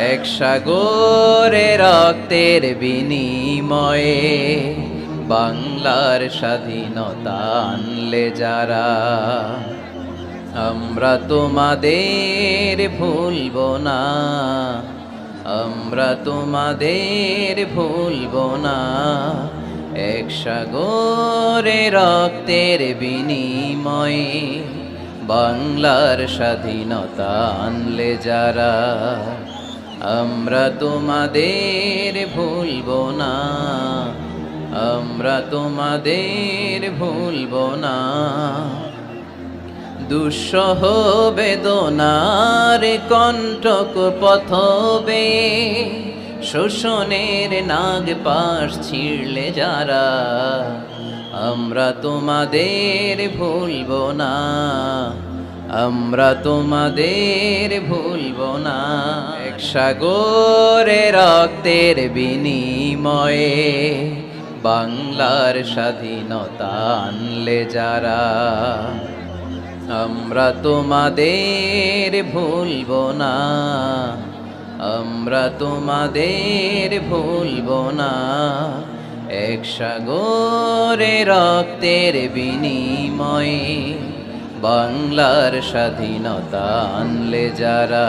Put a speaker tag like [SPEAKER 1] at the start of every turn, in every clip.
[SPEAKER 1] এক সাগরে রক্তের বিনিময়ে বাংলার স্বাধীনতা আনলে যারা, আমরা তোমাদের ভুলব না, আমরা তোমাদের ভুলব না। এক সাগরে রক্তের বিনিময়ে বাংলার স্বাধীনতা আনলে যারা, আমরা তোমাদের ভুলব না, আমরা তোমাদের ভুলব না। দুঃসহ বেদনার কণ্টক পথবে শোষণের নাগ পাশ ছিঁড়লে যারা, আমরা তোমাদের ভুলব না, আমরা তোমাদের ভুলব না। এক সাগরে রক্তের বিনিময়ে বাংলার স্বাধীনতা আনলে যারা, আমরা তোমাদের ভুলব না, আমরা তোমাদের ভুলব না। এক সাগরে রক্তের বিনিময়ে বাংলার স্বাধীনতা আনলে যারা,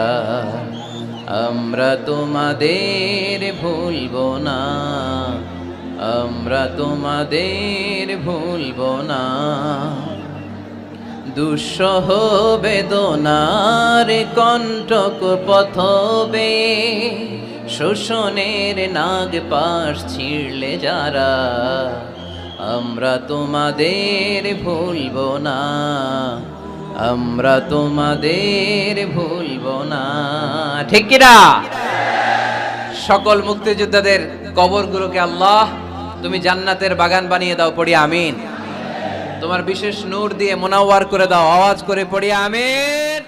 [SPEAKER 1] আমরা তোমাদের ভুলব না, আমরা তোমাদের ভুলব না। দুঃসহ বেদনার কণ্টক পথবে শোষণের নাগ পাশ ছিঁড়লে যারা, আমরা তোমাদের ভুলব না, আমরা তোমাদের ভুলব না। ঠিক কিনা? সকল মুক্তিযোদ্ধাদের কবরগুলোকে আল্লাহ তুমি জান্নাতের বাগান বানিয়ে দাও, পড়ি আমিন। তোমার বিশেষ নূর দিয়ে মুনাওয়ার করে দাও, আওয়াজ করে পড়ি আমিন।